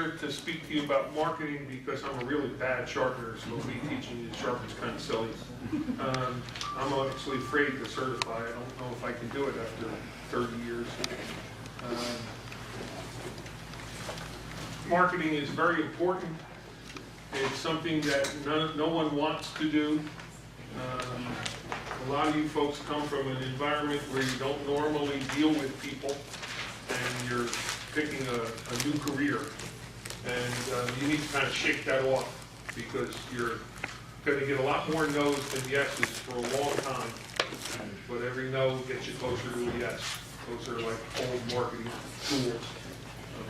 here to speak to you about marketing because I'm a really bad sharpener, so me teaching you to sharpen is kind of silly. I'm actually afraid to certify. I don't know if I can do it after 30 years. Marketing is very important. It's something that no one wants to do. A lot of you folks come from an environment where you don't normally deal with people, and you're picking a new career. And you need to kind of shake that off, because you're going to get a lot more no's than yeses for a long time. But every no gets you closer to a yes. Those are like old marketing tools.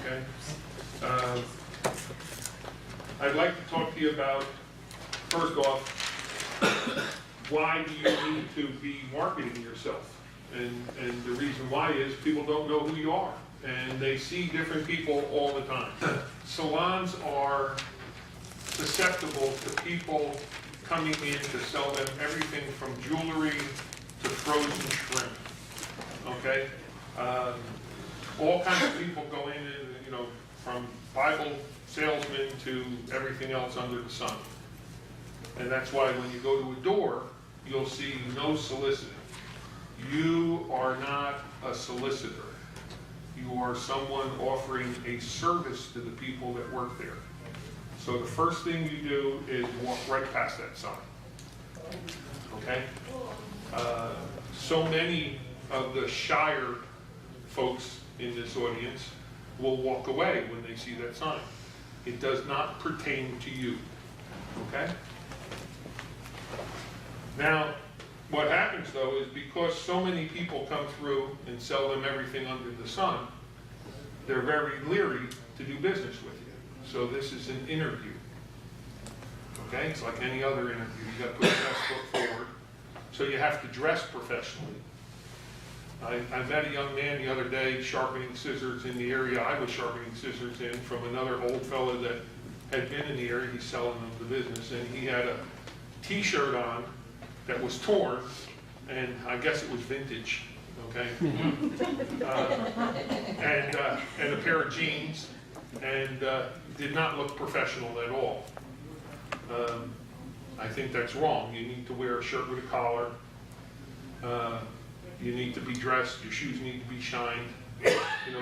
Okay? I'd like to talk to you about, first off, why do you need to be marketing yourself? And the reason why is people don't know who you are, and they see different people all the time. Salons are susceptible to people coming in to sell them everything from jewelry to frozen shrimp. Okay? All kinds of people go in, and, you know, from Bible salesmen to everything else under the sun. And that's why when you go to a door, you'll see no soliciting. You are not a solicitor. You are someone offering a service to the people that work there. So the first thing you do is walk right past that sign. Okay? So many of the shyer folks in this audience will walk away when they see that sign. It does not pertain to you. Okay? Now, what happens though is because so many people come through and sell them everything under the sun, they're very leery to do business with you. So this is an interview. Okay? It's like any other interview. You got to put your best foot forward. So you have to dress professionally. I met a young man the other day sharpening scissors in the area I was sharpening scissors in from another old fellow that had been in the area. He's selling them the business, and he had a t-shirt on that was torn, and I guess it was vintage, okay? And a pair of jeans, and did not look professional at all. I think that's wrong. You need to wear a shirt with a collar. You need to be dressed. Your shoes need to be shined. You know,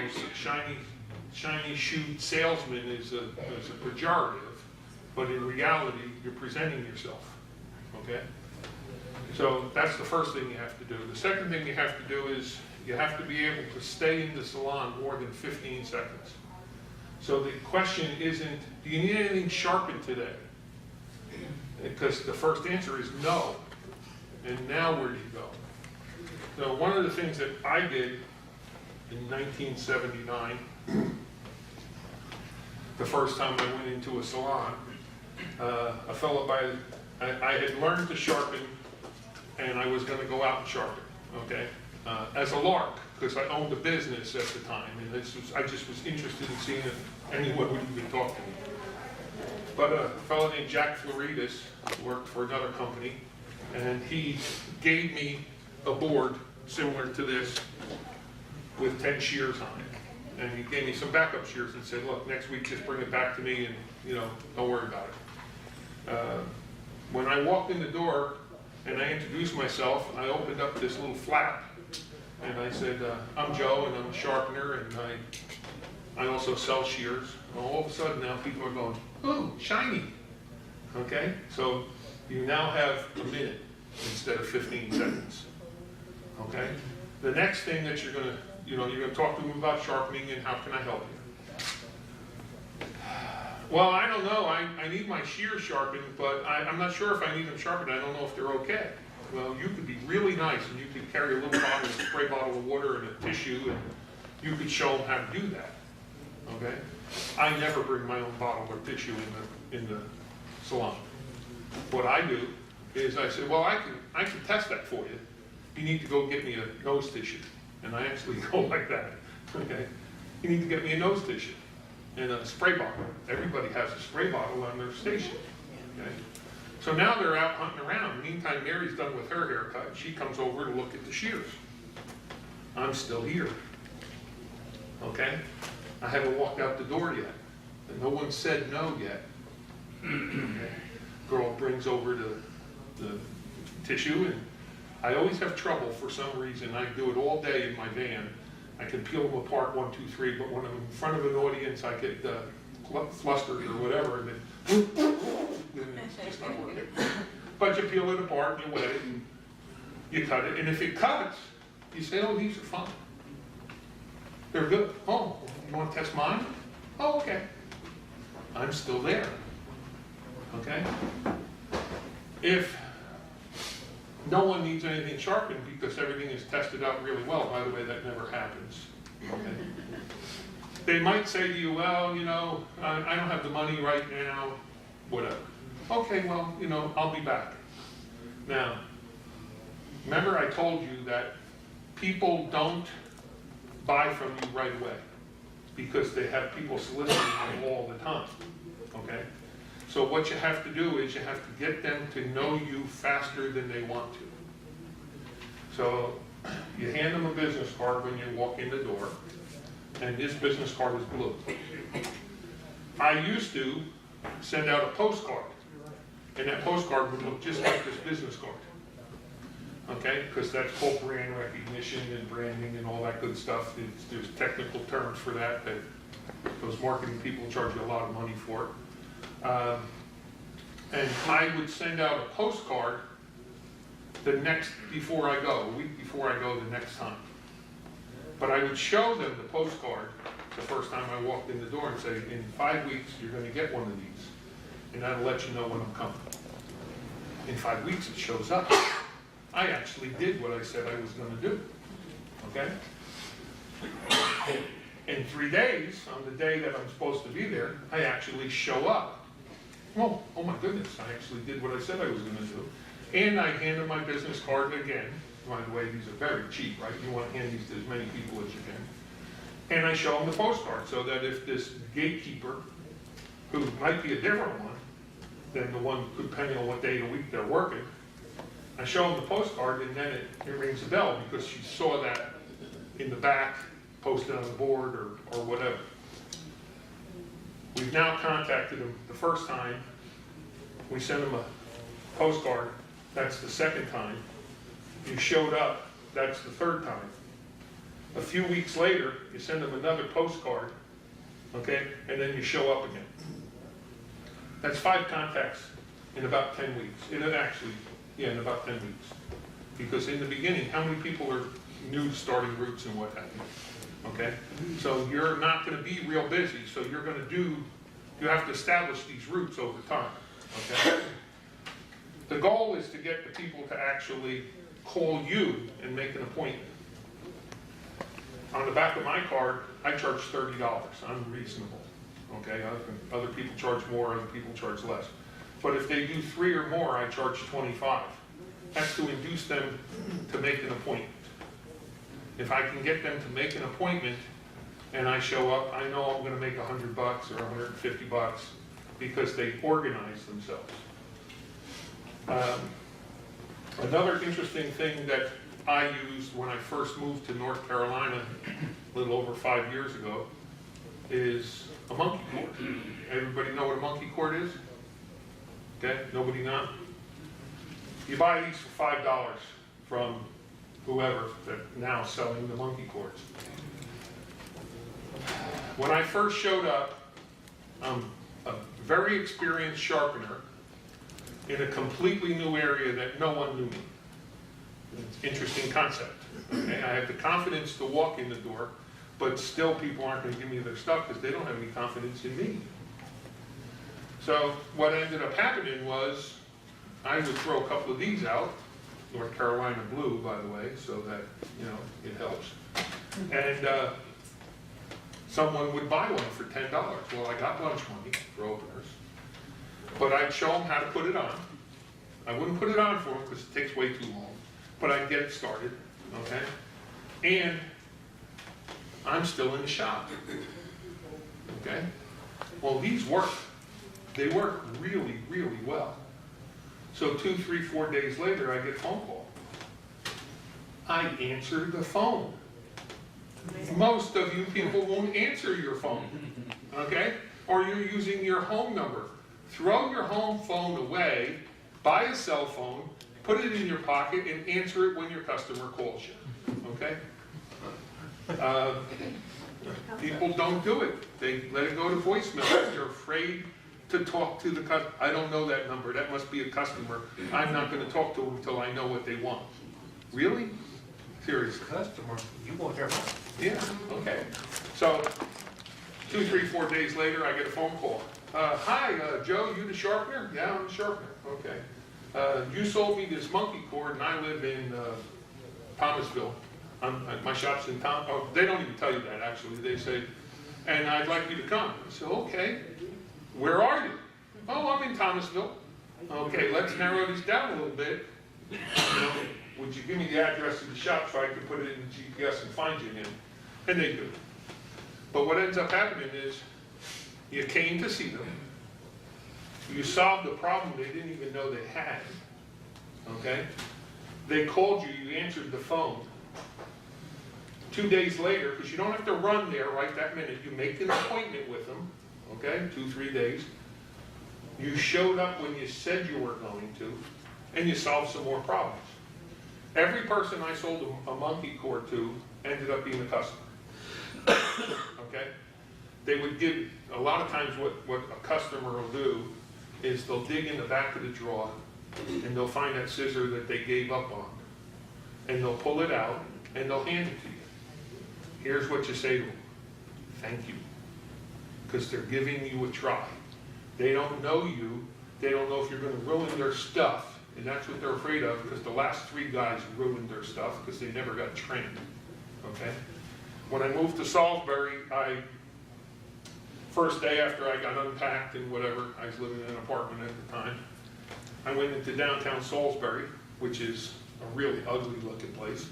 shiny shoe salesman is a pejorative, but in reality, you're presenting yourself. Okay? So that's the first thing you have to do. The second thing you have to do is you have to be able to stay in the salon more than 15 seconds. So the question isn't, do you need anything sharpened today? Because the first answer is no. And now where do you go? So one of the things that I did in 1979, the first time I went into a salon, a fellow I had learned to sharpen, and I was going to go out and sharpen, okay, as a lark, because I owned a business at the time, and I just was interested in seeing if anyone would even talk to me. But a fellow named Jack Floridis worked for another company, and he gave me a board similar to this with 10 shears on it. And he gave me some backup shears and said, look, next week just bring it back to me and, you know, don't worry about it. When I walked in the door and I introduced myself, I opened up this little flap and I said, I'm Joe and I'm a sharpener and I also sell shears. And all of a sudden now people are going, ooh, shiny. Okay, so you now have a minute instead of 15 seconds. Okay, the next thing that you're going to talk to them about sharpening and how can I help you? Well, I don't know. I need my shears sharpened, but I'm not sure if I need them sharpened. I don't know if they're okay. Well, you could be really nice and you could carry a little bottle, a spray bottle of water and a tissue, and you could show them how to do that. Okay, I never bring my own bottle or tissue in the salon. What I do is I say, well, I can test that for you. You need to go get me a nose tissue. And I actually go like that, okay? You need to get me a nose tissue and a spray bottle. Everybody has a spray bottle on their station, okay? So now they're out hunting around. Meantime, Mary's done with her haircut. She comes over to look at the shears. I'm still here, okay? I haven't walked out the door yet. And no one said no yet. Okay. Girl brings over the tissue, and I always have trouble for some reason. I do it all day in my van. I can peel them apart 1, 2, 3, but when I'm in front of an audience, I get flustered or whatever, and then it's just not working. But you peel it apart, and you wet it, and you cut it, and if it cuts, you say, oh, these are fine. They're good. Oh, you want to test mine? Oh, okay. I'm still there. Okay? If no one needs anything sharpened because everything is tested out really well, by the way, that never happens. Okay? They might say to you, well, you know, I don't have the money right now, whatever. Okay, well, you know, I'll be back. Now, remember I told you that people don't buy from you right away because they have people soliciting them all the time, okay? So what you have to do is you have to get them to know you faster than they want to. So you hand them a business card when you walk in the door, and this business card is blue. I used to send out a postcard, and that postcard would look just like this business card. Okay, because that's called brand recognition and branding and all that good stuff. There's technical terms for that those marketing people charge you a lot of money for. And I would send out a postcard before I go, a week before I go the next time. But I would show them the postcard the first time I walked in the door and say, in 5 weeks, you're going to get one of these. And that'll let you know when I'm coming. In 5 weeks, it shows up. I actually did what I said I was going to do, okay? In 3 days, on the day that I'm supposed to be there, I actually show up. Oh my goodness, I actually did what I said I was going to do. And I hand them my business card again. By the way, these are very cheap, right? You want to hand these to as many people as you can. And I show them the postcard so that if this gatekeeper, who might be a different one than the one, depending on what day of the week they're working, I show them the postcard, and then it rings a bell because she saw that in the back, posted on the board or whatever. We've now contacted them the first time. We sent them a postcard. That's the second time. You showed up. That's the third time. A few weeks later, you send them another postcard, okay, and then you show up again. That's 5 contacts in about 10 weeks. In about 10 weeks. Because in the beginning, how many people are new starting routes and what have you? Okay? So you're not going to be real busy, so you have to establish these routes over time. Okay? The goal is to get the people to actually call you and make an appointment. On the back of my card, I charge $30. I'm reasonable. Okay? Other people charge more, other people charge less. But if they do 3 or more, I charge $25. That's to induce them to make an appointment. If I can get them to make an appointment and I show up, I know I'm going to make $100 or $150 because they organize themselves. Another interesting thing that I used when I first moved to North Carolina a little over 5 years ago is a monkey cord. Everybody know what a monkey cord is? Okay, nobody not? You buy these for $5 from whoever that's now selling the monkey cords. When I first showed up, I'm a very experienced sharpener in a completely new area that no one knew me. It's an interesting concept. Okay? I have the confidence to walk in the door, but still people aren't going to give me their stuff because they don't have any confidence in me. So what ended up happening was I would throw a couple of these out, North Carolina blue, by the way, so that, you know, it helps. And someone would buy one for $10. Well, I got lunch money for openers, but I'd show them how to put it on. I wouldn't put it on for them because it takes way too long, but I'd get it started, okay? And I'm still in the shop, okay? Well, these work. They work really, really well. So 2, 3, 4 days later, I get a phone call. I answer the phone. Most of you people won't answer your phone, okay? or you're using your home number. Throw your home phone away, buy a cell phone, put it in your pocket, and answer it when your customer calls you, okay? People don't do it. They let it go to voicemail. They're afraid to talk to the customer. I don't know that number. That must be a customer. I'm not going to talk to them until I know what they want. Really? Seriously. Customer, you want their phone? Yeah, okay. So 2, 3, 4 days later, I get a phone call. Hi, Joe, you the sharpener? Yeah, I'm the sharpener. Okay. You sold me this monkey cord, and I live in Thomasville. My shop's in oh, they don't even tell you that, actually. They say, and I'd like you to come. I said, okay. Where are you? Oh, I'm in Thomasville. Okay, let's narrow this down a little bit. You know, would you give me the address of the shop so I can put it in the GPS and find you again? And they do. But what ends up happening is you came to see them. You solved the problem they didn't even know they had. Okay? They called you, you answered the phone. 2 days later, because you don't have to run there right that minute, you make an appointment with them, okay, 2, 3 days. You showed up when you said you were going to, and you solved some more problems. Every person I sold a monkey cord to ended up being a customer, okay? They would give, a lot of times what a customer will do is they'll dig in the back of the drawer, and they'll find that scissor that they gave up on, and they'll pull it out, and they'll hand it to you. Here's what you say to them. Thank you. Because they're giving you a try. They don't know you. They don't know if you're going to ruin their stuff. And that's what they're afraid of, because the last 3 guys ruined their stuff because they never got trained. Okay? When I moved to Salisbury, first day after I got unpacked and whatever, I was living in an apartment at the time, I went into downtown Salisbury, which is a really ugly looking place.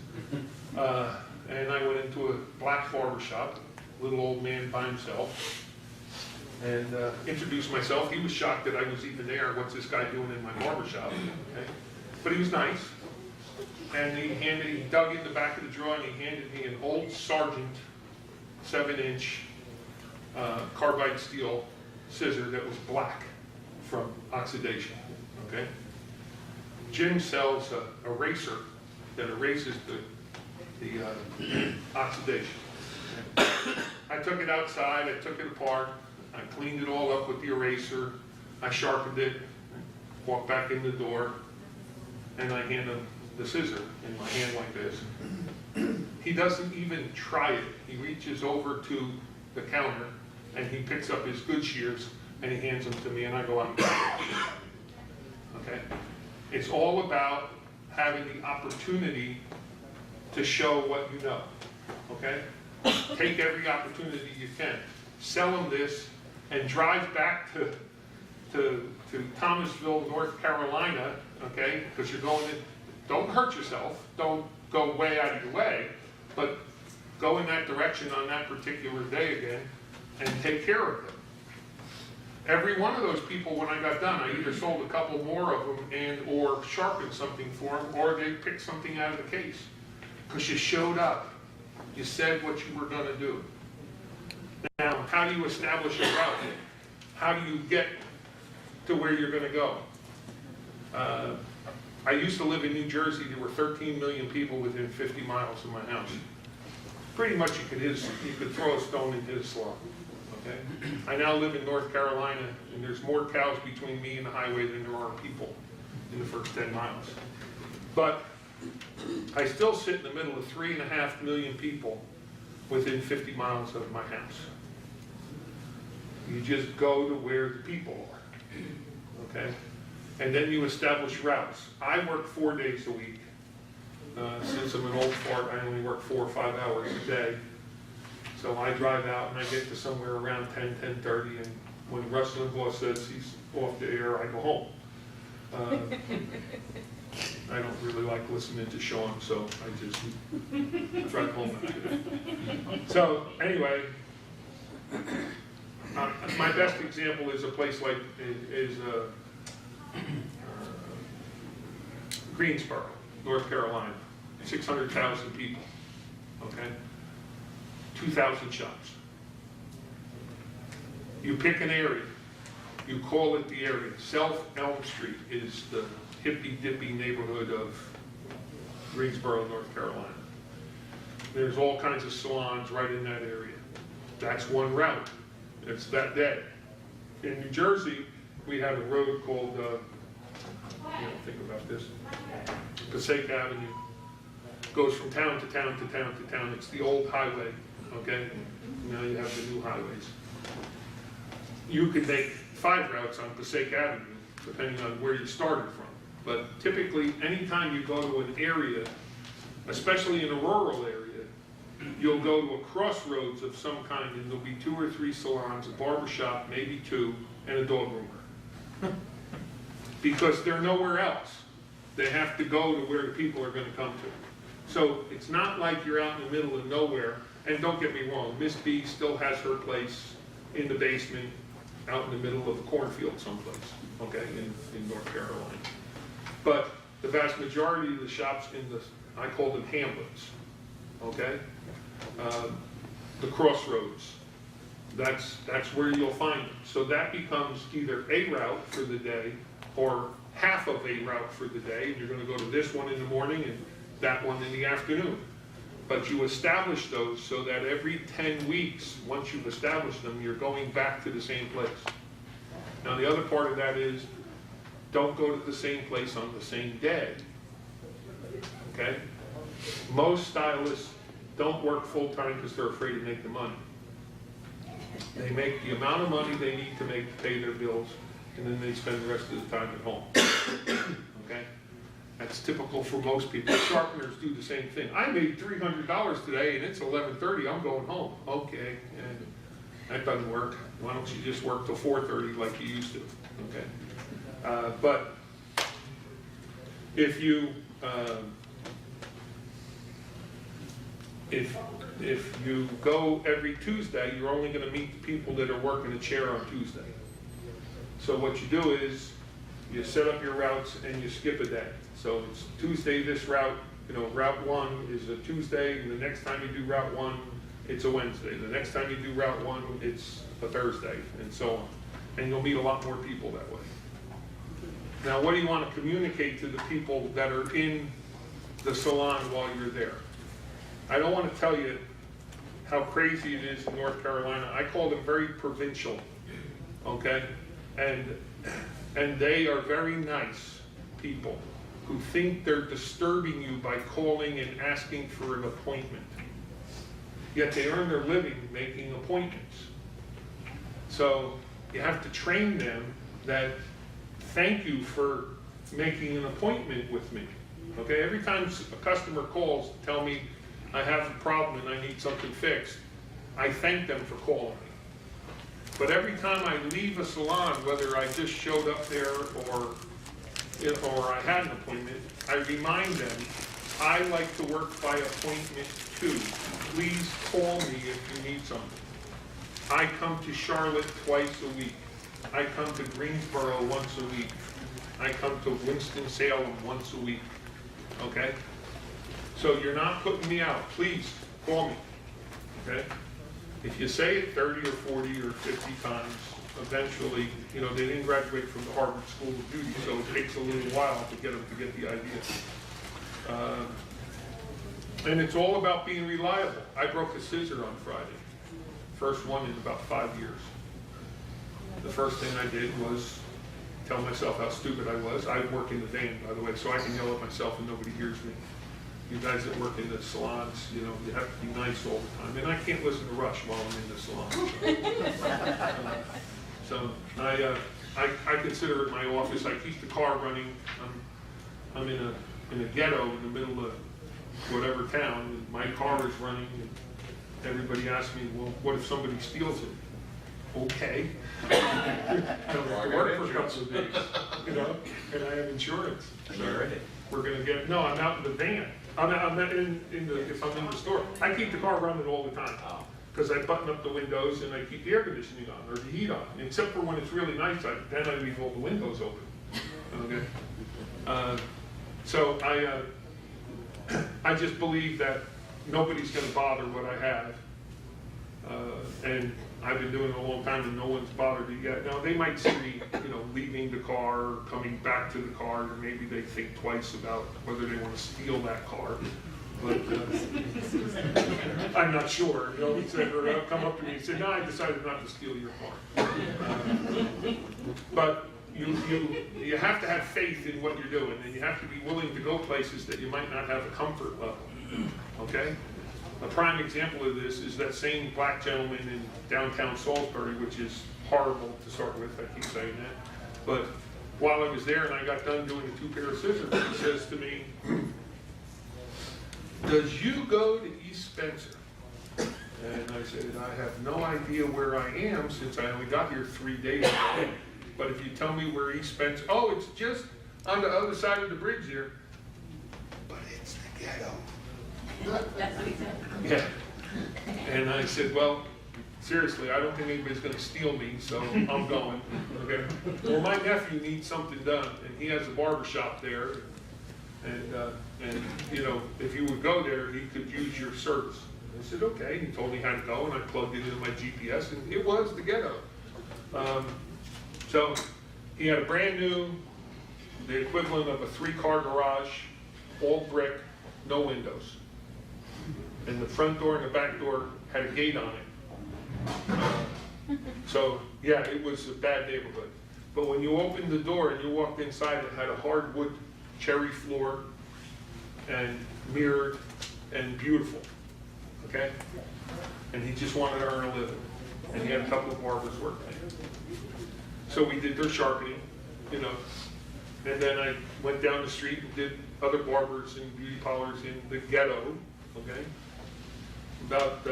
And I went into a black barber shop, little old man by himself, and introduced myself. He was shocked that I was even there. What's this guy doing in my barber shop? Okay. But he was nice. And he dug in the back of the drawer and he handed me an old Sargent 7-inch carbide steel scissor that was black from oxidation. Okay. Jim sells a eraser that erases the oxidation. I took it outside, I took it apart, I cleaned it all up with the eraser, I sharpened it, walked back in the door, and I hand him the scissor in my hand like this. He doesn't even try it. He reaches over to the counter and he picks up his good shears and he hands them to me and I go out and buy it. Okay? It's all about having the opportunity to show what you know, okay? Take every opportunity you can. Sell them this and drive back to Thomasville, North Carolina, okay? Because you're going in, don't hurt yourself, don't go way out of your way, but go in that direction on that particular day again and take care of them. Every one of those people, when I got done, I either sold a couple more of them and or sharpened something for them, or they picked something out of the case. Because you showed up. You said what you were going to do. Now, how do you establish a route? How do you get to where you're going to go? I used to live in New Jersey. There were 13 million people within 50 miles of my house. Pretty much you could throw a stone and hit a slug. Okay? I now live in North Carolina, and there's more cows between me and the highway than there are people in the first 10 miles. But I still sit in the middle of 3.5 million people within 50 miles of my house. You just go to where the people are, okay? And then you establish routes. I work 4 days a week. Since I'm an old fart, I only work 4 or 5 hours a day. So I drive out and I get to somewhere around 10, 10:30, and when Russ Limbaugh says he's off the air, I go home. I don't really like listening to Sean, so I just drive home after that. So anyway, my best example is a place like Greensboro, North Carolina, 600,000 people, okay, 2,000 shops. You pick an area, you call it the area. South Elm Street is the hippy-dippy neighborhood of Greensboro, North Carolina. There's all kinds of salons right in that area. That's one route. It's that day. In New Jersey, we have a road called, think about this, Passaic Avenue. Goes from town to town to town to town. It's the old highway, okay? Now you have the new highways. You could make 5 routes on Passaic Avenue, depending on where you started from. But typically, anytime you go to an area, especially in a rural area, you'll go to a crossroads of some kind, and there'll be 2 or 3 salons, a barber shop, maybe 2, and a dog groomer. Because they're nowhere else. They have to go to where the people are gonna come to. So it's not like you're out in the middle of nowhere, and don't get me wrong, Miss B still has her place in the basement, out in the middle of a cornfield someplace, okay, in North Carolina. But the vast majority of the shops in the, I call them hamlets, okay? The crossroads, that's where you'll find them. So that becomes either a route for the day or half of a route for the day, and you're gonna go to this one in the morning and that one in the afternoon. But you establish those so that every 10 weeks, once you've established them, you're going back to the same place. Now the other part of that is, don't go to the same place on the same day, okay? Most stylists don't work full-time because they're afraid to make the money. They make the amount of money they need to make to pay their bills, and then they spend the rest of the time at home, okay? That's typical for most people. Sharpeners do the same thing. I made $300 today and it's 11:30, I'm going home. Okay, and that doesn't work. Why don't you just work till 4:30 like you used to, okay? But if you, if you go every Tuesday, you're only gonna meet the people that are working a chair on Tuesday. So what you do is, you set up your routes and you skip a day. So it's Tuesday this route, route 1 is a Tuesday, and the next time you do route 1, it's a Wednesday. The next time you do route 1, it's a Thursday, and so on. And you'll meet a lot more people that way. Now, what do you want to communicate to the people that are in the salon while you're there? I don't want to tell you how crazy it is in North Carolina. I call them very provincial, okay? And they are very nice people who think they're disturbing you by calling and asking for an appointment. Yet they earn their living making appointments. So you have to train them that thank you for making an appointment with me. Okay, every time a customer calls to tell me I have a problem and I need something fixed, I thank them for calling me. But every time I leave a salon, whether I just showed up there or I had an appointment, I remind them, I like to work by appointment too. Please call me if you need something. I come to Charlotte twice a week. I come to Greensboro once a week. I come to Winston-Salem once a week, okay? So you're not putting me out. Please call me, okay? If you say it 30 or 40 or 50 times, eventually, they didn't graduate from the Harvard School of Beauty, so it takes a little while to get them to get the idea. And it's all about being reliable. I broke a scissor on Friday. First one in about 5 years. The first thing I did was tell myself how stupid I was. I work in the van, by the way, so I can yell at myself and nobody hears me. You guys that work in the salons, you have to be nice all the time. And I can't listen to Rush while I'm in the salon. So I consider it my office. I keep the car running. I'm in a ghetto in the middle of whatever town. And my car is running. And everybody asks me, well, what if somebody steals it? Okay. I don't have to work for a couple of days, and I have insurance. So we're gonna get. No, I'm out in the van. I'm not if I'm in the store. I keep the car running all the time because I button up the windows and I keep the air conditioning on or the heat on. Except for when it's really nice, then I leave all the windows open. Okay. So I just believe that nobody's going to bother what I have, and I've been doing it a long time and no one's bothered you yet. Now, they might see me, leaving the car, or coming back to the car, and maybe they think twice about whether they want to steal that car. But I'm not sure. He said, or they'll come up to me and say, no, I decided not to steal your car. But you have to have faith in what you're doing, and you have to be willing to go places that you might not have a comfort level. Okay? A prime example of this is that same black gentleman in downtown Salisbury, which is horrible to start with, I keep saying that. But while I was there and I got done doing the 2 pair of scissors, he says to me, does you go to East Spencer? And I said, I have no idea where I am since I only got here 3 days ago. But if you tell me where East Spencer, oh, it's just on the other side of the bridge here. But it's the ghetto. That's what he said. Yeah. And I said, well, seriously, I don't think anybody's going to steal me, so I'm going. Okay. Well, my nephew needs something done, and he has a barber shop there. And if you would go there, he could use your service. I said, okay. He told me how to go, and I plugged it into my GPS, and it was the ghetto. So he had a brand new, the equivalent of a 3-car garage, all brick, no windows. And the front door and the back door had a gate on it. So yeah, it was a bad neighborhood. But when you opened the door and you walked inside, it had a hardwood cherry floor and mirrored and beautiful. Okay? And he just wanted to earn a living. And he had a couple of barbers working there. So we did their sharpening, and then I went down the street and did other barbers and beauty parlors in the ghetto. Okay? About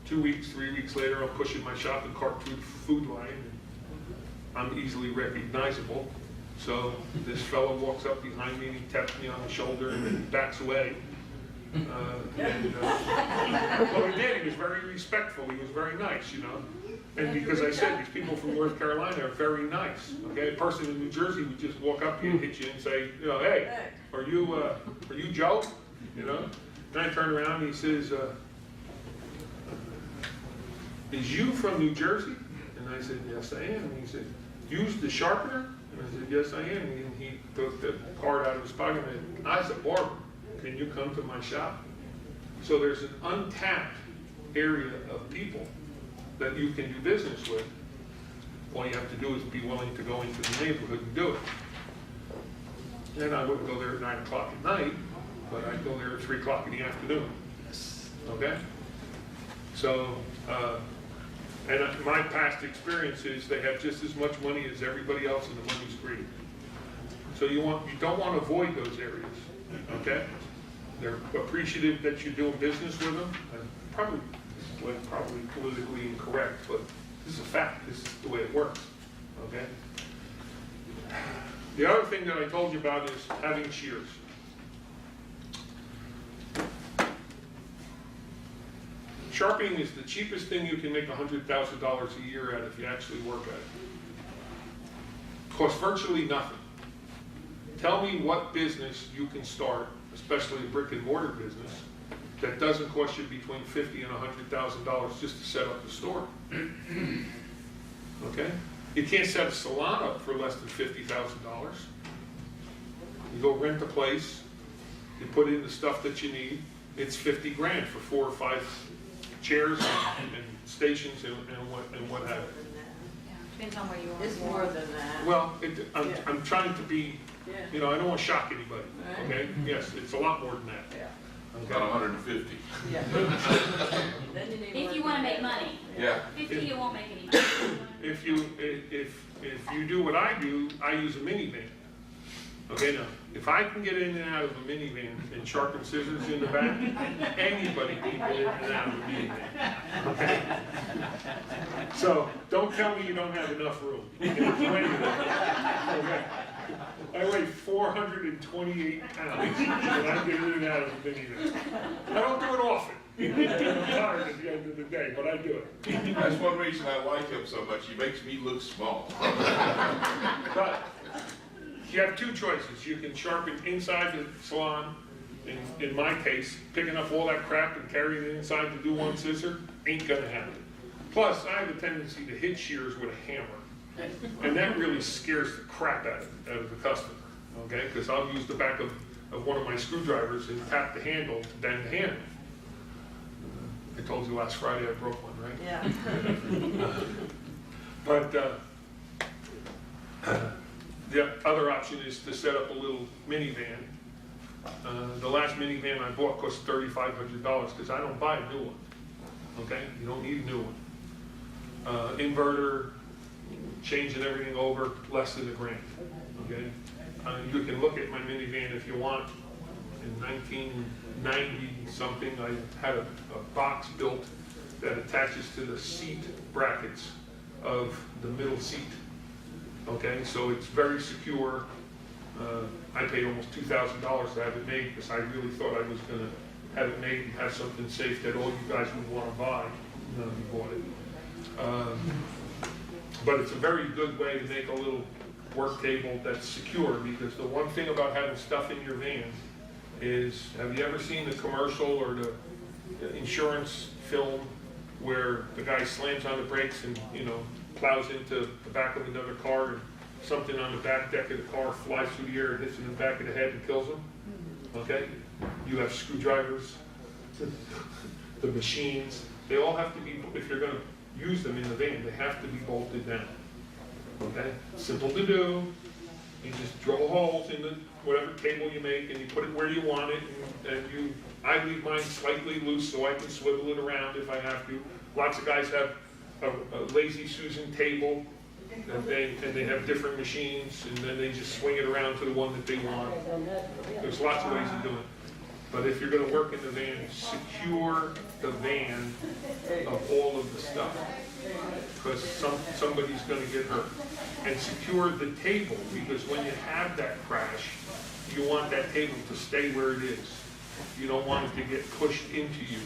2 weeks, 3 weeks later, I'm pushing my shopping cart through the food line. And I'm easily recognizable. So this fellow walks up behind me and he taps me on the shoulder and then backs away. Well, he did. He was very respectful. He was very nice, And because I said these people from North Carolina are very nice. Okay, a person in New Jersey would just walk up to you and hit you and say, hey, are you Joe? Then I turn around and he says, is you from New Jersey? And I said, yes, I am. And he said, use the sharpener? And I said, yes, I am. And he took the card out of his pocket and said, I was a barber. Can you come to my shop? So there's an untapped area of people that you can do business with. All you have to do is be willing to go into the neighborhood and do it. And I wouldn't go there at 9 o'clock at night, but I'd go there at 3 o'clock in the afternoon. Okay? So, and my past experience is they have just as much money as everybody else and the money's greedy. So you don't want to avoid those areas. Okay? They're appreciative that you're doing business with them. And probably politically incorrect, but this is a fact. This is the way it works. Okay? The other thing that I told you about is having shears. Sharpening is the cheapest thing you can make $100,000 a year at if you actually work at it. Costs virtually nothing. Tell me what business you can start, especially a brick and mortar business, that doesn't cost you between $50,000 and $100,000 just to set up the store. Okay? You can't set a salon up for less than $50,000. You go rent a place, you put in the stuff that you need, it's 50 grand for 4 or 5 chairs and stations and what have you. Depends on where you are. It's more than that. Well, I'm trying to be, I don't want to shock anybody, okay? Yes, it's a lot more than that. Yeah. About 150. Yeah. Then you need If you want to make money. Yeah. 50, you won't make any money. If you do what I do, I use a minivan. Okay, now, if I can get in and out of a minivan and sharpen scissors in the back, anybody can get in and out of a minivan. Okay? So, don't tell me you don't have enough room. You can do anything. Okay? I weigh 428 pounds and I get in and out of a minivan. I don't do it often. I'm tired at the end of the day, but I do it. That's one reason I like him so much. He makes me look small. But you have 2 choices. You can sharpen inside the salon. In my case, picking up all that crap and carrying it inside to do one scissor ain't gonna happen. Plus, I have a tendency to hit shears with a hammer, and that really scares the crap out of the customer, okay? Because I'll use the back of one of my screwdrivers and tap the handle to bang the handle. I told you last Friday I broke one, right? Yeah. But the other option is to set up a little minivan. The last minivan I bought cost $3,500 because I don't buy a new one. Okay, you don't need a new one. Inverter, changing everything over, less than $1,000. Okay, you can look at my minivan if you want. In 1990 something, I had a box built that attaches to the seat brackets of the middle seat. Okay, so it's very secure. I paid almost $2,000 to have it made because I really thought I was going to have it made and have something safe that all you guys would want to buy. None of you bought it. But it's a very good way to make a little work table that's secure, because the one thing about having stuff in your van is, have you ever seen the commercial or the insurance film where the guy slams on the brakes and, you know, plows into the back of another car and something on the back deck of the car flies through the air and hits him in the back of the head and kills him? Okay? You have screwdrivers, the machines, they all have to be, if you're going to use them in the van, they have to be bolted down. Okay? Simple to do. You just drill holes in the whatever table you make and you put it where you want it, and I leave mine slightly loose so I can swivel it around if I have to. Lots of guys have a lazy Susan table, and they have different machines, and then they just swing it around to the one that they want. There's lots of ways of doing it. But if you're going to work in the van, secure the van of all of the stuff, because somebody's going to get hurt. And secure the table, because when you have that crash, you want that table to stay where it is. You don't want it to get pushed into you,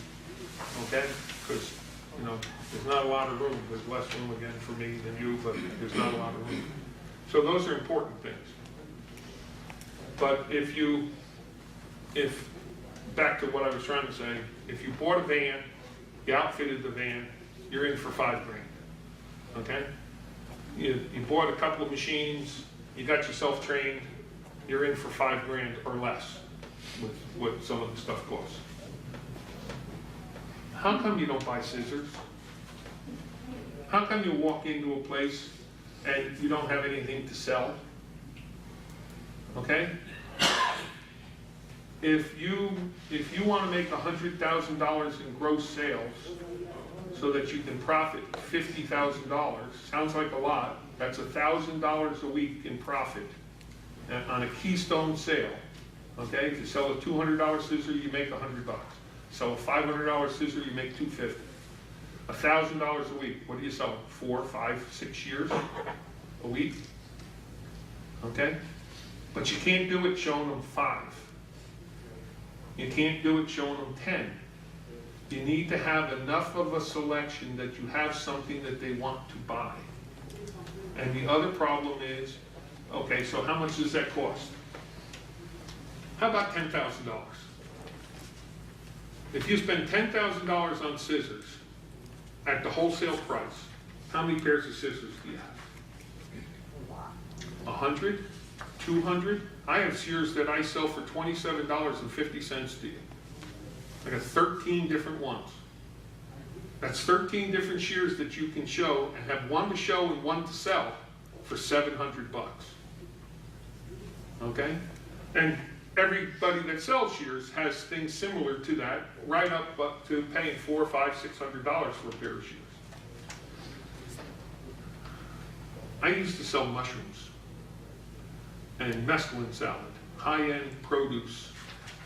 okay? Because, you know, there's not a lot of room. There's less room again for me than you, but there's not a lot of room. So those are important things. But back to what I was trying to say, if you bought a van, you outfitted the van, you're in for $5,000, okay? You bought a couple of machines, you got yourself trained, you're in for $5,000 or less with what some of the stuff costs. How come you don't buy scissors? How come you walk into a place and you don't have anything to sell? Okay? If you want to make $100,000 in gross sales so that you can profit $50,000, sounds like a lot. That's $1,000 a week in profit on a keystone sale. Okay, if you sell a $200 scissor, you make $100. Sell a $500 scissor, you make $250. $1,000 a week. What do you sell? 4, 5, 6 years a week. Okay, but you can't do it showing them 5. You can't do it showing them 10. You need to have enough of a selection that you have something that they want to buy. And the other problem is, okay, so how much does that cost? How about $10,000? If you spend $10,000 on scissors at the wholesale price, how many pairs of scissors do you have? 100? 200? I have shears that I sell for $27.50 to you. I got 13 different ones. That's 13 different shears that you can show and have one to show and one to sell for $700. Okay? And everybody that sells shears has things similar to that, right up to paying $400, $500, $600 for a pair of shears. I used to sell mushrooms and mesclun salad, high-end produce,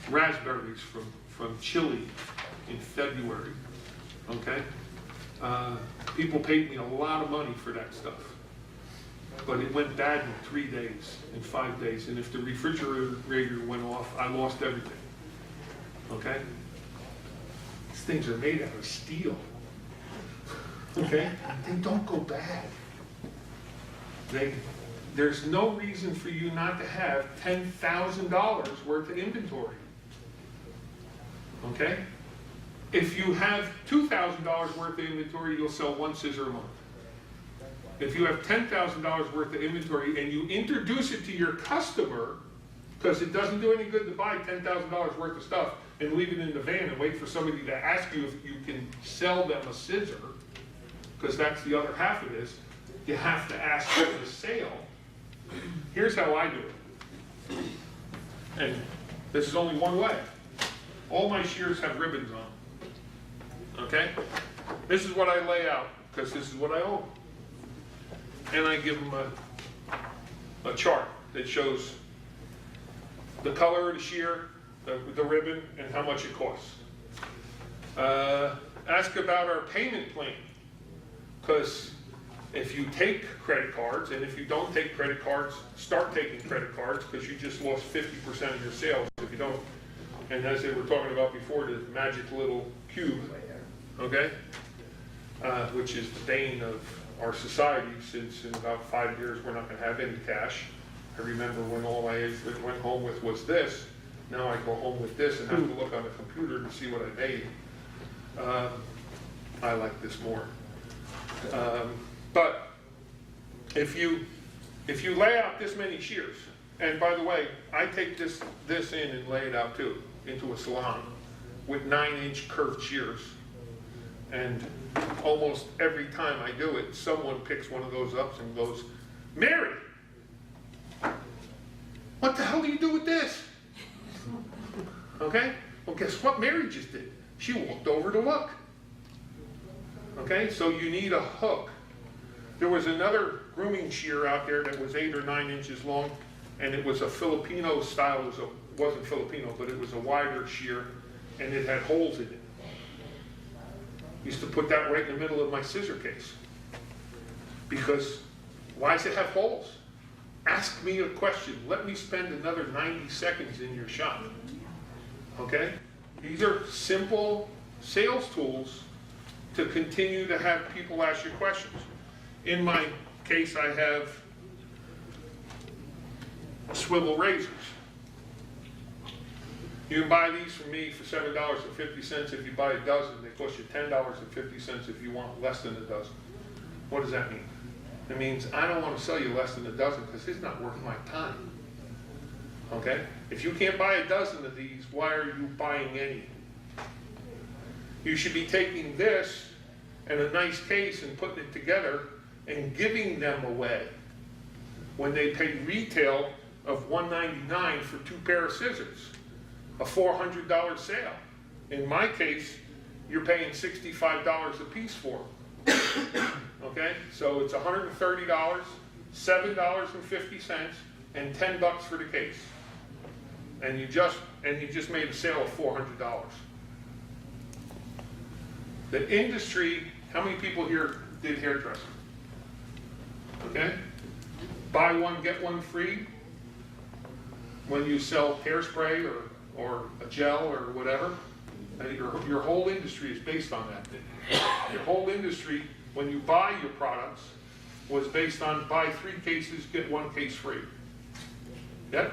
raspberries from Chile in February, okay? People paid me a lot of money for that stuff. But it went bad in 3 days, in 5 days, and if the refrigerator went off, I lost everything, okay? These things are made out of steel, okay? They don't go bad. There's no reason for you not to have $10,000 worth of inventory, okay? If you have $2,000 worth of inventory, you'll sell one scissor a month. If you have $10,000 worth of inventory and you introduce it to your customer, because it doesn't do any good to buy $10,000 worth of stuff and leave it in the van and wait for somebody to ask you if you can sell them a scissor, because that's the other half of this. You have to ask for the sale. Here's how I do it. And this is only one way. All my shears have ribbons on. Okay? This is what I lay out, because this is what I own. And I give them a chart that shows the color of the shear, the ribbon, and how much it costs. Ask about our payment plan, because if you take credit cards, and if you don't take credit cards, start taking credit cards, because you just lost 50% of your sales if you don't. And as they were talking about before, the magic little cube, okay, which is the bane of our society, since in about 5 years we're not going to have any cash. I remember when all I went home with was this. Now I go home with this and have to look on the computer to see what I made. I like this more. But if you lay out this many shears, and by the way, I take this in and lay it out too, into a salon with 9-inch curved shears. And almost every time I do it, someone picks one of those up and goes, "Mary, what the hell do you do with this?" Okay? Well, guess what Mary just did? She walked over to look. Okay? So you need a hook. There was another grooming shear out there that was 8 or 9 inches long, and it was a Filipino style. It wasn't Filipino, but it was a wider shear, and it had holes in it. Used to put that right in the middle of my scissor case. Because why does it have holes? Ask me a question. Let me spend another 90 seconds in your shop. Okay? These are simple sales tools to continue to have people ask you questions. In my case, I have swivel razors. You can buy these from me for $7.50 if you buy a dozen. They cost you $10.50 if you want less than a dozen. What does that mean? It means I don't want to sell you less than a dozen because it's not worth my time. Okay? If you can't buy a dozen of these, why are you buying any? You should be taking this and a nice case and putting it together and giving them away when they pay retail of $199 for 2 pair of scissors. A $400 sale. In my case, you're paying $65 a piece for them. Okay, so it's $130, $7.50, and $10 for the case. And you just made a sale of $400. The industry. How many people here did hairdressing? Okay, buy one get one free. When you sell hairspray or a gel or whatever, your whole industry is based on that thing. Your whole industry, when you buy your products, was based on buy 3 cases, get 1 case free. Yep?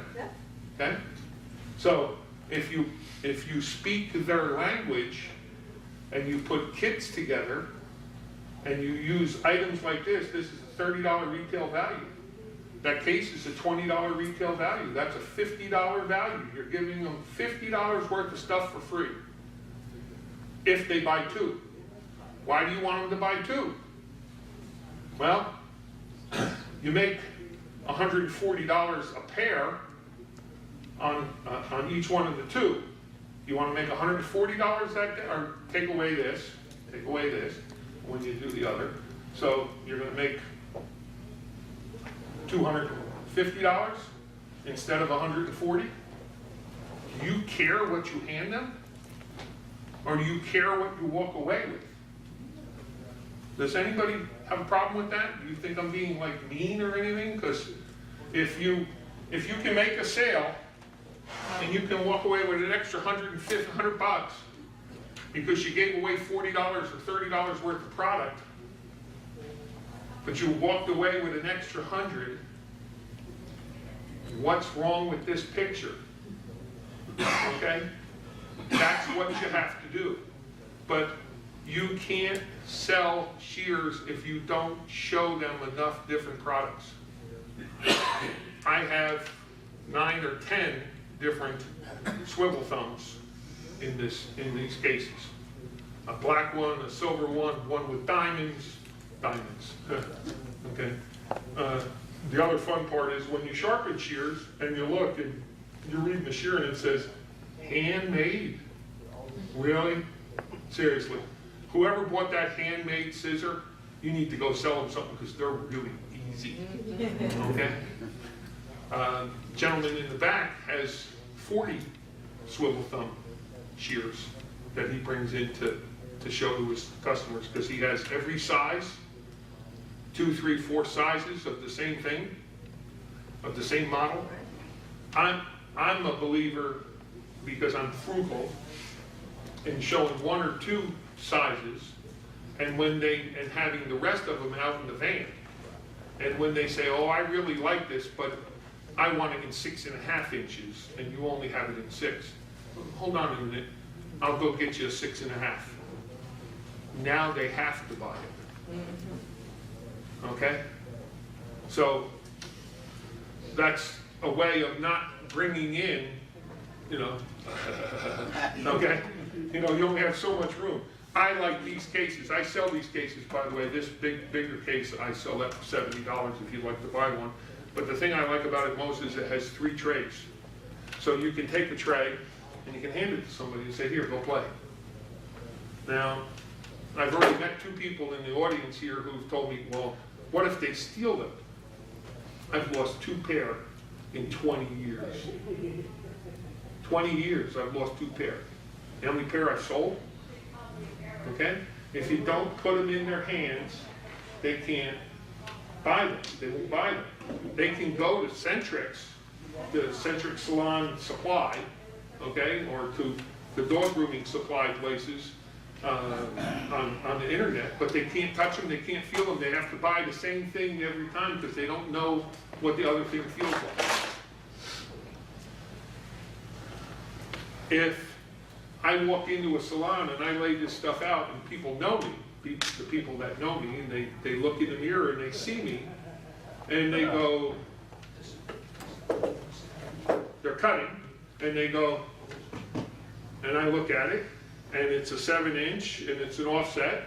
Okay? So if you speak their language and you put kits together and you use items like this is a $30 retail value. That case is a $20 retail value. That's a $50 value. You're giving them $50 worth of stuff for free if they buy 2. Why do you want them to buy 2? Well, you make $140 a pair on each one of the 2. You want to make $140 that day, or take away this, when you do the other. So you're going to make $250 instead of $140. Do you care what you hand them? Or do you care what you walk away with? Does anybody have a problem with that? Do you think I'm being like mean or anything? Because if you can make a sale and you can walk away with an extra $100 because you gave away $40 or $30 worth of product, but you walked away with an extra 100, what's wrong with this picture? Okay? That's what you have to do. but you can't sell shears if you don't show them enough different products. I have 9 or 10 different swivel thumbs in these cases. A black one, a silver one, one with diamonds, okay. The other fun part is when you sharpen shears and you look and you're reading the shear and it says, handmade. Really? Seriously. Whoever bought that handmade scissor, you need to go sell them something because they're really easy. Okay? Gentleman in the back has 40 swivel thumb shears that he brings in to show to his customers because he has every size, 2, 3, 4 sizes of the same thing, of the same model. I'm a believer, because I'm frugal, in showing 1 or 2 sizes and having the rest of them out in the van. And when they say, oh, I really like this, but I want it in 6.5 inches, and you only have it in 6. Hold on a minute, I'll go get you a 6.5. Now they have to buy it. Okay? So that's a way of not bringing in, okay? You only have so much room. I like these cases. I sell these cases, by the way. This bigger case, I sell that for $70 if you'd like to buy one. But the thing I like about it most is it has 3 trays. So you can take a tray and you can hand it to somebody and say, here, go play. Now, I've already met 2 people in the audience here who've told me, well, what if they steal them? I've lost 2 pair in 20 years. 20 years, I've lost 2 pair. You know how many pair I've sold? Okay? If you don't put them in their hands, they can't buy them. They won't buy them. They can go to Centrix, the Centrix Salon Supply, okay, or to the dog grooming supply places on the internet, but they can't touch them, they can't feel them. They have to buy the same thing every time because they don't know what the other thing feels like. If I walk into a salon and I lay this stuff out and people know me, the people that know me, and they look in the mirror and they see me, and they go, they're cutting, and they go, and I look at it, and it's a 7-inch, and it's an offset.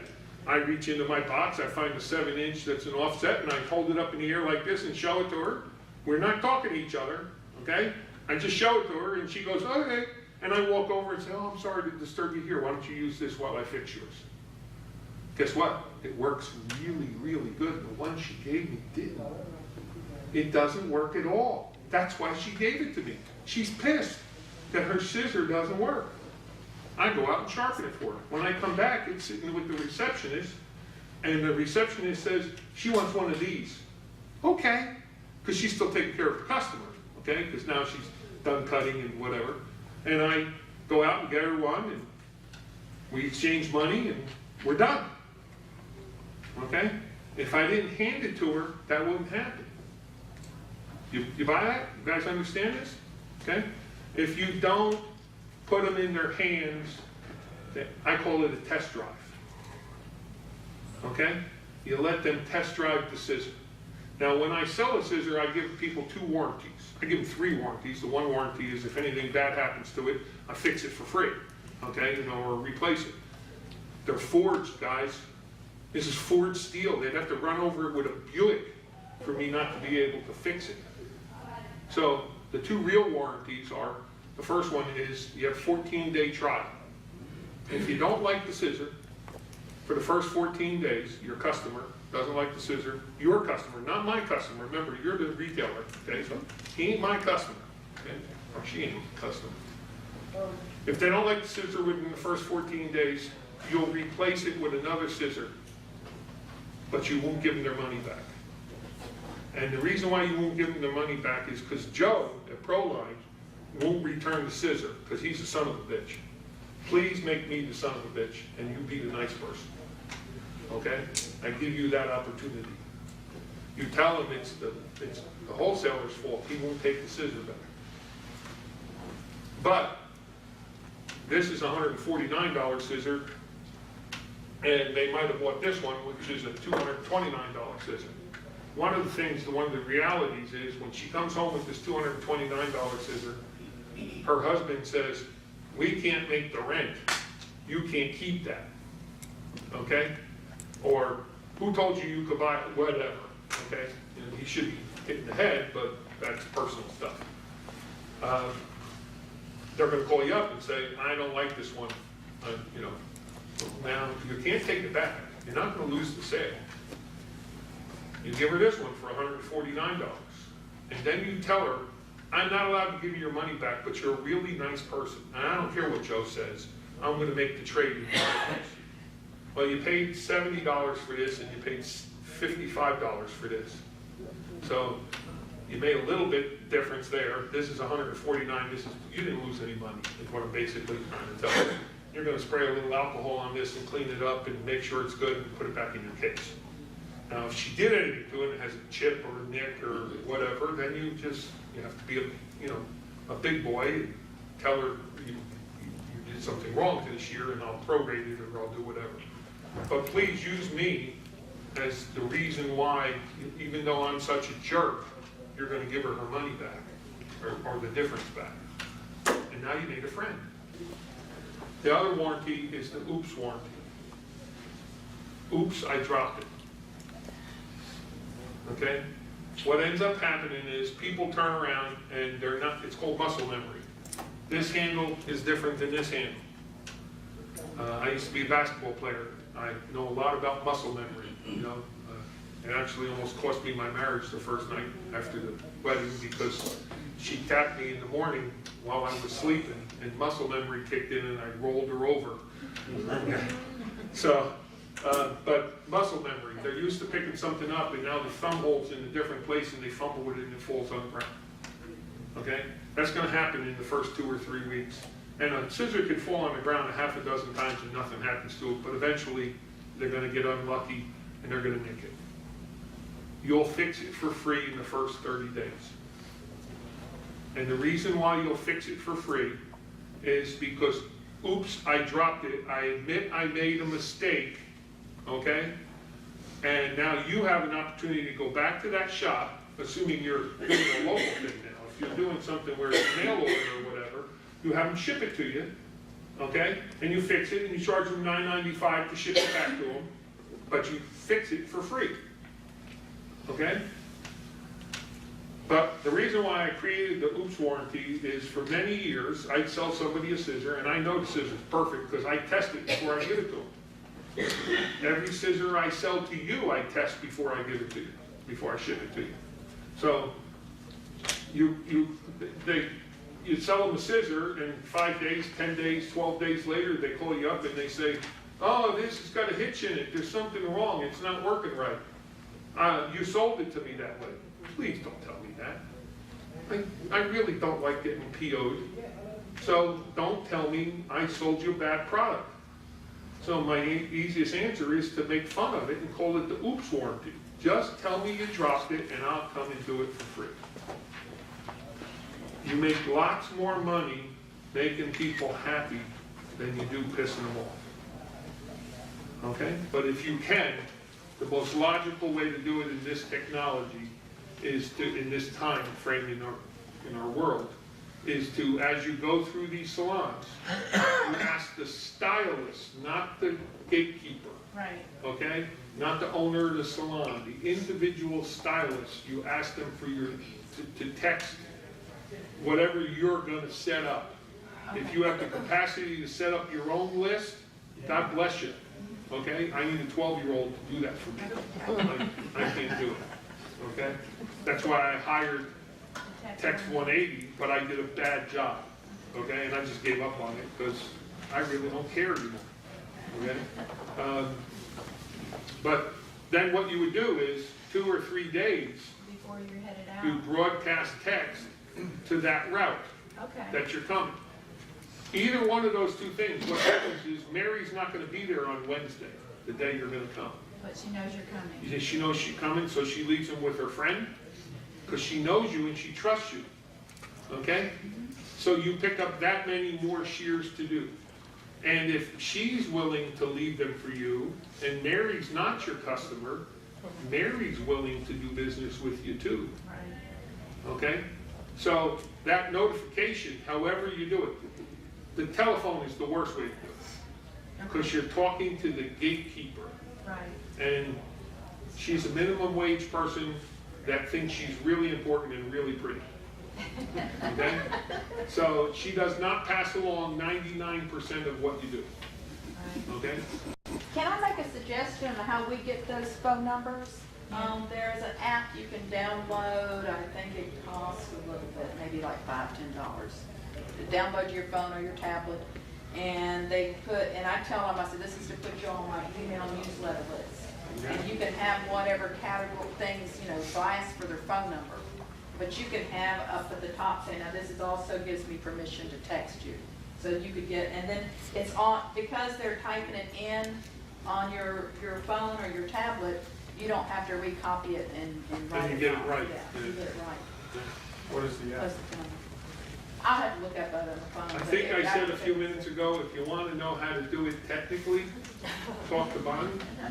I reach into my box, I find a 7-inch that's an offset, and I hold it up in the air like this and show it to her. We're not talking to each other, okay? I just show it to her, and she goes, okay. And I walk over and say, oh, I'm sorry to disturb you here. Why don't you use this while I fix yours? Guess what? It works really, really good. The one she gave me didn't. It doesn't work at all. That's why she gave it to me. She's pissed that her scissor doesn't work. I go out and sharpen it for her. When I come back, it's sitting with the receptionist, and the receptionist says, she wants one of these. Okay, because she's still taking care of her customer, okay, because now she's done cutting and whatever. And I go out and get her one, and we exchange money, and we're done. Okay? If I didn't hand it to her, that wouldn't happen. You buy that? You guys understand this? Okay? If you don't put them in their hands, I call it a test drive. Okay? You let them test drive the scissor. Now, when I sell a scissor, I give people 2 warranties. I give them 3 warranties. The one warranty is if anything bad happens to it, I fix it for free, okay, or replace it. They're forged, guys. This is forged steel. They'd have to run over it with a Buick for me not to be able to fix it. So the 2 real warranties are, the first one is you have 14-day trial. If you don't like the scissor, for the first 14 days, your customer doesn't like the scissor, your customer, not my customer. Remember, you're the retailer, okay? So he ain't my customer, okay? Or she ain't a customer. If they don't like the scissor within the first 14 days, you'll replace it with another scissor, but you won't give them their money back. And the reason why you won't give them their money back is because Joe at Proline won't return the scissor because he's a son of a bitch. Please make me the son of a bitch and you be the nice person. Okay? I give you that opportunity. You tell him it's the wholesaler's fault. He won't take the scissor back. But this is a $149 scissor. and they might have bought this one, which is a $229 scissor. One of the realities is when she comes home with this $229 scissor, her husband says, we can't make the rent, you can't keep that, okay? Or, who told you you could buy it, whatever, okay? And he should be hit in the head, but that's personal stuff. They're gonna call you up and say, I don't like this one, you know. Now, you can't take it back, you're not gonna lose the sale. You give her this one for $149, and then you tell her, I'm not allowed to give you your money back, but you're a really nice person, and I don't care what Joe says, I'm gonna make the trade in my place. Well, you paid $70 for this, and you paid $55 for this. So, you made a little bit difference there. This is $149, you didn't lose any money, is what I'm basically trying to tell you. You're gonna spray a little alcohol on this and clean it up and make sure it's good and put it back in your case. Now, if she did anything to it, it has a chip or a nick or whatever, then you have to be a big boy and tell her you did something wrong to the shear and I'll prorate it or I'll do whatever. But please use me as the reason why, even though I'm such a jerk, you're gonna give her money back or the difference back. And now you made a friend. The other warranty is the oops warranty. Oops, I dropped it. Okay? What ends up happening is people turn around and they're not, it's called muscle memory. This handle is different than this handle. I used to be a basketball player. I know a lot about muscle memory, you know. It actually almost cost me my marriage the first night after the wedding because she tapped me in the morning while I was sleeping and muscle memory kicked in and I rolled her over. So, but muscle memory, they're used to picking something up and now the thumb holds in a different place and they fumble with it and it falls on the ground. Okay? That's going to happen in the first 2 or 3 weeks. And a scissor could fall on the ground a half a dozen times and nothing happens to it, but eventually they're going to get unlucky and they're going to nick it. You'll fix it for free in the first 30 days. And the reason why you'll fix it for free is because, oops, I dropped it. I admit I made a mistake, okay? And now you have an opportunity to go back to that shop, assuming you're doing a local thing now. If you're doing something where it's mail order or whatever, you have them ship it to you, okay? And you fix it and you charge them $9.95 to ship it back to them, but you fix it for free. Okay? But the reason why I created the oops warranty is for many years, I'd sell somebody a scissor, and I know the scissor's perfect because I test it before I give it to them. Every scissor I sell to you, I test before I give it to you, before I ship it to you. So, you sell them a scissor, and 5 days, 10 days, 12 days later, they call you up and they say, oh, this has got a hitch in it, there's something wrong, it's not working right. You sold it to me that way. Please don't tell me that. I really don't like getting PO'd. So don't tell me I sold you a bad product. So my easiest answer is to make fun of it and call it the oops warranty. Just tell me you dropped it and I'll come and do it for free. You make lots more money making people happy than you do pissing them off. Okay? But if you can, the most logical way to do it in this technology is to, in this time frame in our world, is to, as you go through these salons, you ask the stylist, not the gatekeeper. Right. Okay? Not the owner of the salon, the individual stylist. You ask them for to text whatever you're going to set up. If you have the capacity to set up your own list, God bless you. Okay? I need a 12-year-old to do that for me. I can't do it. Okay? That's why I hired Text 180, but I did a bad job. Okay? And I just gave up on it because I really don't care anymore. Okay? But then what you would do is 2 or 3 days Before you're headed out. you broadcast text to that route Okay. that you're coming. Either one of those two things, what happens is Mary's not going to be there on Wednesday, the day you're going to come. But she knows you're coming. She knows she's coming, so she leaves them with her friend, because she knows you and she trusts you. Okay? So you pick up that many more shears to do. And if she's willing to leave them for you, and Mary's not your customer, Mary's willing to do business with you too, Right. okay? So that notification, however you do it, the telephone is the worst way to do it. Because you're talking to the gatekeeper. Right. And she's a minimum wage person that thinks she's really important and really pretty. Okay? So she does not pass along 99% of what you do. Right. Okay? Can I make a suggestion on how we get those phone numbers? There's an app you can download. I think it costs a little bit, maybe like $5, $10. To download to your phone or your tablet. And they put, and I tell them, I said, this is to put you on my email newsletter list. And you can have whatever category things, you know, so I ask for their phone number. But you can have up at the top saying, now this is also gives me permission to text you. So you could get, and then it's on, because they're typing it in on your phone or your tablet, you don't have to recopy it and write it. And you get it down. right. Yeah, you get it right. What is the app? Plus the phone. I'll have to look up that on the phone. I but think I said a few it's- minutes ago, if you want to know how to do it technically, talk to Bonnie.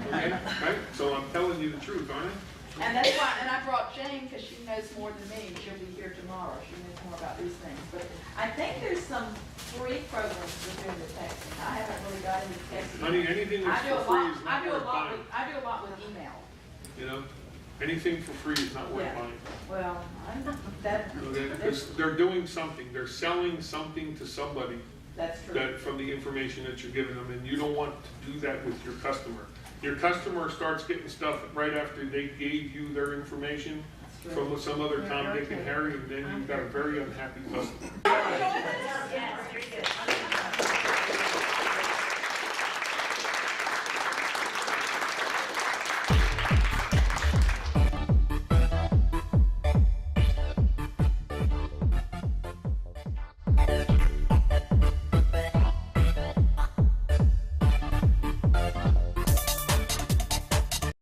Okay? Right? So I'm telling you the truth, aren't I? And that's why, and I brought Jane because she knows more than me. She'll be here tomorrow. She knows more about these things. But I think there's some free programs for doing the texting. I haven't really got any texting. Honey, anything that's I do for a free lot. is not worth buying. I do a lot with email. You know? Anything for free is not worth Yeah. buying. Well, that Okay? Because they're doing something. They're selling something to somebody that's true. that from the information that you're giving them, and you don't want to do that with your customer. Your customer starts getting stuff right after they gave you their information That's true. from some other Tom, Dick, and Harry, and then you've got a very unhappy customer. Yes, very good.